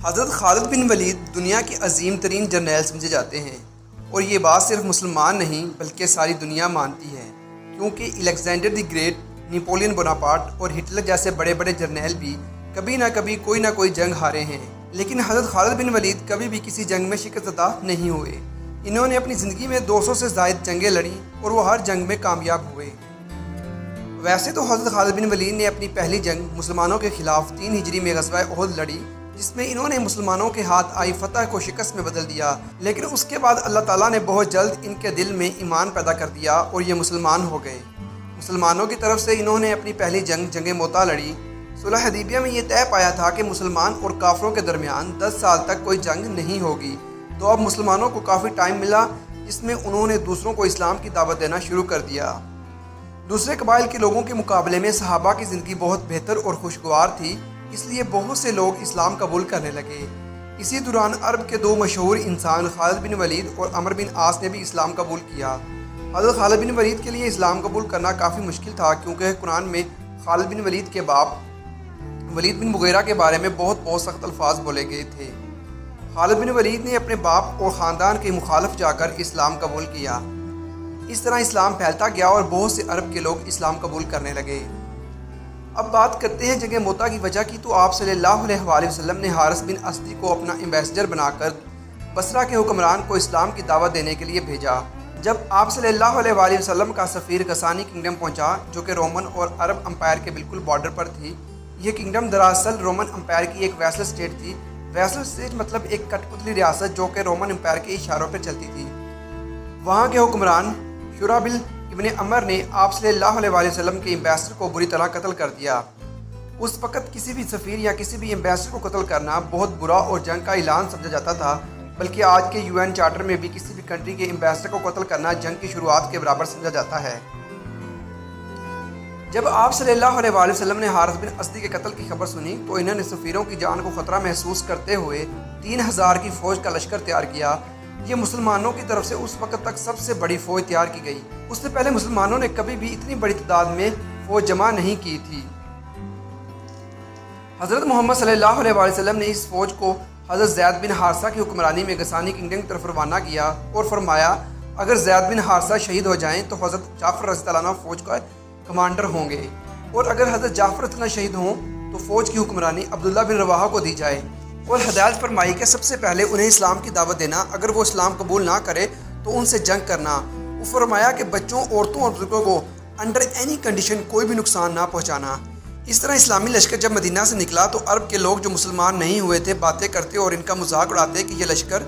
حضرت خالد بن ولید دنیا کے عظیم ترین جرنیل سمجھے جاتے ہیں، اور یہ بات صرف مسلمان نہیں بلکہ ساری دنیا مانتی ہے، کیونکہ Alexander the great, Napoleon Bonaparte اور ہٹلر جیسے بڑے بڑے جرنیل بھی کبھی نہ کبھی کوئی نہ کوئی جنگ ہارے ہیں، لیکن حضرت خالد بن ولید کبھی بھی کسی جنگ میں شکست زدہ نہیں ہوئے۔ انہوں نے اپنی زندگی میں 200 سے زائد جنگیں لڑیں اور وہ ہر جنگ میں کامیاب ہوئے۔ ویسے تو حضرت خالد بن ولید نے اپنی پہلی جنگ مسلمانوں کے خلاف 3 ہجری میں غزوہ احد لڑی، جس میں انہوں نے مسلمانوں کے ہاتھ آئی فتح کو شکست میں بدل دیا، لیکن اس کے بعد اللہ تعالیٰ نے بہت جلد ان کے دل میں ایمان پیدا کر دیا اور یہ مسلمان ہو گئے۔ مسلمانوں کی طرف سے انہوں نے اپنی پہلی جنگ موتا لڑی۔ صلح حدیبیہ میں یہ طے پایا تھا کہ مسلمان اور کافروں کے درمیان 10 سال تک کوئی جنگ نہیں ہوگی، تو اب مسلمانوں کو کافی ٹائم ملا، جس میں انہوں نے دوسروں کو اسلام کی دعوت دینا شروع کر دیا۔ دوسرے قبائل کے لوگوں کے مقابلے میں صحابہ کی زندگی بہت بہتر اور خوشگوار تھی، اس لیے بہت سے لوگ اسلام قبول کرنے لگے۔ اسی دوران عرب کے 2 مشہور انسان خالد بن ولید اور عمرو بن عاص نے بھی اسلام قبول کیا۔ حضرت خالد بن ولید کے لیے اسلام قبول کرنا کافی مشکل تھا، کیونکہ قرآن میں خالد بن ولید کے باپ ولید بن مغیرہ کے بارے میں بہت سخت الفاظ بولے گئے تھے۔ خالد بن ولید نے اپنے باپ اور خاندان کے مخالف جا کر اسلام قبول کیا۔ اس طرح اسلام پھیلتا گیا اور بہت سے عرب کے لوگ اسلام قبول کرنے لگے۔ اب بات کرتے ہیں جنگ موتا کی وجہ کی، تو آپ صلی اللہ علیہ وآلہ وسلم نے حارث بن اسدی کو اپنا ایمبیسڈر بنا کر بصرہ کے حکمران کو اسلام کی دعوت دینے کے لیے بھیجا۔ جب آپ صلی اللہ علیہ وآلہ وسلم کا سفیر غسانی کنگڈم پہنچا، جو کہ رومن اور عرب امپائر کے بالکل بارڈر پر تھی۔ یہ کنگڈم دراصل رومن امپائر کی ایک ویسل اسٹیٹ تھی۔ ویسل اسٹیٹ مطلب ایک کٹ پتلی ریاست جو کہ رومن امپائر کے اشاروں پر چلتی تھی۔ وہاں کے حکمران شرحبیل ابن عمر نے آپ صلی اللہ علیہ وآلہ وسلم کے ایمبیسڈر کو بری طرح قتل کر دیا۔ اس وقت کسی بھی سفیر یا کسی بھی ایمبیسڈر کو قتل کرنا بہت برا اور جنگ کا اعلان سمجھا جاتا تھا، بلکہ آج کے UN چارٹر میں بھی کسی بھی کنٹری کے ایمبیسڈر کو قتل کرنا جنگ کی شروعات کے برابر سمجھا جاتا ہے۔ جب آپ صلی اللہ علیہ وآلہ وسلم نے حارث بن اسدی کے قتل کی خبر سنی، تو انہوں نے سفیروں کی جان کو خطرہ محسوس کرتے ہوئے 3000 کی فوج کا لشکر تیار کیا۔ یہ مسلمانوں کی طرف سے اس وقت تک سب سے بڑی فوج تیار کی گئی۔ اس سے پہلے مسلمانوں نے کبھی بھی اتنی بڑی تعداد میں فوج جمع نہیں کی تھی۔ حضرت محمد صلی اللہ علیہ وآلہ وسلم نے اس فوج کو حضرت زید بن حارثہ کی حکمرانی میں غسانی کنگڈم کی طرف روانہ کیا اور فرمایا، اگر زید بن حارثہ شہید ہو جائیں تو حضرت جعفر رضی اللہ عنہ فوج کا کمانڈر ہوں گے، اور اگر حضرت جعفر رضی اللہ عنہ شہید ہوں تو فوج کی حکمرانی عبداللہ بن رواحہ کو دی جائے، اور ہدایت فرمائی کہ سب سے پہلے انہیں اسلام کی دعوت دینا، اگر وہ اسلام قبول نہ کرے تو ان سے جنگ کرنا۔ وہ فرمایا کہ بچوں، عورتوں اور بزرگوں کو انڈر اینی کنڈیشن کوئی بھی نقصان نہ پہنچانا۔ اس طرح اسلامی لشکر جب مدینہ سے نکلا تو عرب کے لوگ جو مسلمان نہیں ہوئے تھے باتیں کرتے اور ان کا مذاق اڑاتے کہ یہ لشکر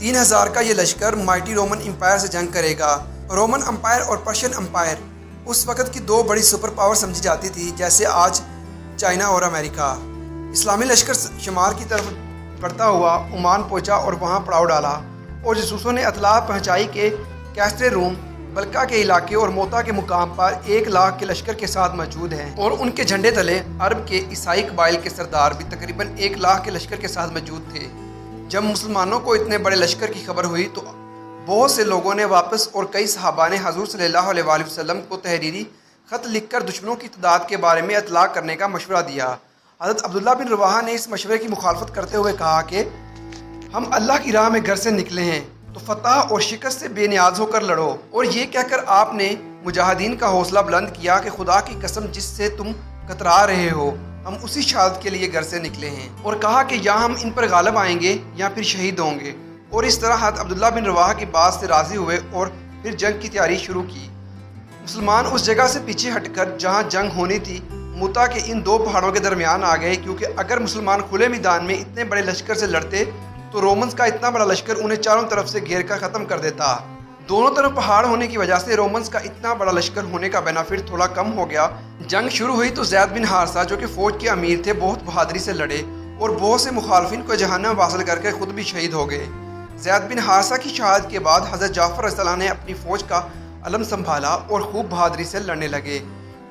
3000 کا یہ لشکر مائٹی رومن امپائر سے جنگ کرے گا۔ رومن امپائر اور پرشین امپائر اس وقت کی 2 بڑی سپر پاور سمجھی جاتی تھی، جیسے آج چائنا اور امریکہ۔ اسلامی لشکر شمال کی طرف بڑھتا ہوا عمان پہنچا اور وہاں پڑاؤ ڈالا، اور جاسوسوں نے اطلاع پہنچائی کہ کیسٹر روم بلکہ کے علاقے اور موتا کے مقام پر 1 لاکھ کے لشکر کے ساتھ موجود ہیں، اور ان کے جھنڈے تلے عرب کے عیسائی قبائل کے سردار بھی تقریباً 1 لاکھ کے لشکر کے ساتھ موجود تھے۔ جب مسلمانوں کو اتنے بڑے لشکر کی خبر ہوئی تو بہت سے لوگوں نے واپس، اور کئی صحابہ نے حضور صلی اللہ علیہ وآلہ وسلم کو تحریری خط لکھ کر دشمنوں کی تعداد کے بارے میں اطلاع کرنے کا مشورہ دیا۔ حضرت عبداللہ بن رواحہ نے اس مشورے کی مخالفت کرتے ہوئے کہا کہ ہم اللہ کی راہ میں گھر سے نکلے ہیں تو فتح اور شکست سے بے نیاز ہو کر لڑو، اور یہ کہہ کر آپ نے مجاہدین کا حوصلہ بلند کیا کہ خدا کی قسم جس سے تم کترا رہے ہو، ہم اسی شہادت کے لیے گھر سے نکلے ہیں، اور کہا کہ یا ہم ان پر غالب آئیں گے یا پھر شہید ہوں گے، اور اس طرح حضرت عبداللہ بن رواحہ کی بات سے راضی ہوئے اور پھر جنگ کی تیاری شروع کی۔ مسلمان اس جگہ سے پیچھے ہٹ کر جہاں جنگ ہونی تھی، موتا کے ان 2 پہاڑوں کے درمیان آ گئے، کیونکہ اگر مسلمان کھلے میدان میں اتنے بڑے لشکر سے لڑتے تو رومنز کا اتنا بڑا لشکر انہیں چاروں طرف سے گھیر کر ختم کر دیتا۔ دونوں طرف پہاڑ ہونے کی وجہ سے رومنز کا اتنا بڑا لشکر ہونے کا بینیفٹ تھوڑا کم ہو گیا۔ جنگ شروع ہوئی تو زید بن حارثہ جو کہ فوج کے امیر تھے بہت بہادری سے لڑے، اور بہت سے مخالفین کو جہنم واصل کر کے خود بھی شہید ہو گئے۔ زید بن حارثہ کی شہادت کے بعد حضرت جعفر رضی اللہ عنہ نے اپنی فوج کا علم سنبھالا اور خوب بہادری سے لڑنے لگے۔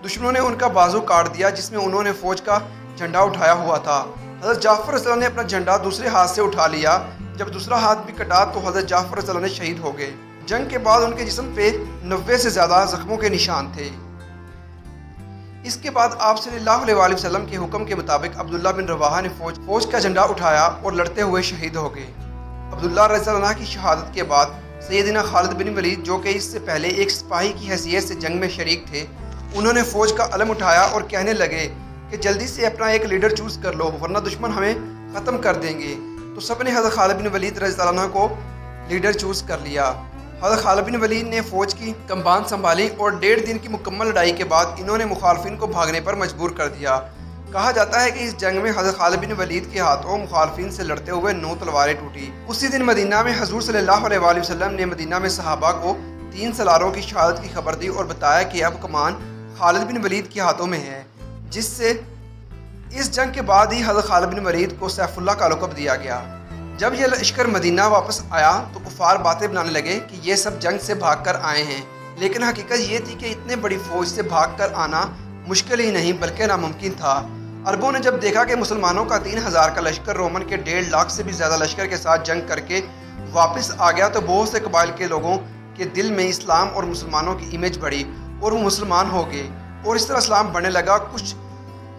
دشمنوں نے ان کا بازو کاٹ دیا جس میں انہوں نے فوج کا جھنڈا اٹھایا ہوا تھا۔ حضرت جعفر رضی اللہ عنہ نے اپنا جھنڈا دوسرے ہاتھ سے اٹھا لیا۔ جب دوسرا ہاتھ بھی کٹا تو حضرت جعفر رضی اللہ عنہ شہید ہو گئے۔ جنگ کے بعد ان کے جسم پہ 90 سے زیادہ زخموں کے نشان تھے۔ اس کے بعد آپ صلی اللہ علیہ وسلم کے حکم کے مطابق عبداللہ بن رواحہ نے فوج کا جھنڈا اٹھایا اور لڑتے ہوئے شہید ہو گئے۔ عبداللہ رضی اللہ عنہ کی شہادت کے بعد سیدنا خالد بن ولید، جو کہ اس سے پہلے ایک سپاہی کی حیثیت سے جنگ میں شریک تھے، انہوں نے فوج کا علم اٹھایا اور کہنے لگے کہ جلدی سے اپنا ایک لیڈر چوز کر لو ورنہ دشمن ہمیں ختم کر دیں گے۔ تو سب نے حضرت خالد بن ولید رضی اللہ عنہ کو لیڈر چوز کر لیا۔ حضرت خالد بن ولید نے فوج کی کمان سنبھالی اور 1.5 دن کی مکمل لڑائی کے بعد انہوں نے مخالفین کو بھاگنے پر مجبور کر دیا۔ کہا جاتا ہے کہ اس جنگ میں حضرت خالد بن ولید کے ہاتھوں مخالفین سے لڑتے ہوئے 9 تلواریں ٹوٹی۔ اسی دن مدینہ میں حضور صلی اللہ علیہ وسلم نے مدینہ میں صحابہ کو 3 سالاروں کی شہادت کی خبر دی اور بتایا کہ اب کمان خالد بن ولید کے ہاتھوں میں ہے، جس سے اس جنگ کے بعد ہی حضرت خالد بن ولید کو سیف اللہ کا لقب دیا گیا۔ جب یہ لشکر مدینہ واپس آیا تو کفار باتیں بنانے لگے کہ یہ سب جنگ سے بھاگ کر آئے ہیں، لیکن حقیقت یہ تھی کہ اتنے بڑی فوج سے بھاگ کر آنا مشکل ہی نہیں بلکہ ناممکن تھا۔ عربوں نے جب دیکھا کہ مسلمانوں کا 3000 کا لشکر رومن کے 1.5 لاکھ سے بھی زیادہ لشکر کے ساتھ جنگ کر کے واپس آ گیا تو بہت سے قبائل کے لوگوں کے دل میں اسلام اور مسلمانوں کی امیج بڑھی اور وہ مسلمان ہو گئے اور اس طرح اسلام بڑھنے لگا۔ کچھ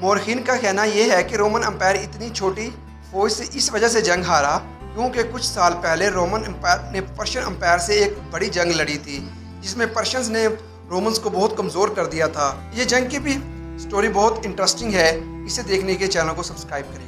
مورخین کا کہنا یہ ہے کہ رومن امپائر اتنی چھوٹی فوج سے اس وجہ سے جنگ ہارا کیونکہ کچھ سال پہلے رومن امپائر نے پرشین امپائر سے ایک بڑی جنگ لڑی تھی جس میں پرشینز نے رومنز کو بہت کمزور کر دیا تھا۔ یہ جنگ کی بھی سٹوری بہت انٹرسٹنگ ہے، اسے دیکھنے کے چینل کو سبسکرائب کریں۔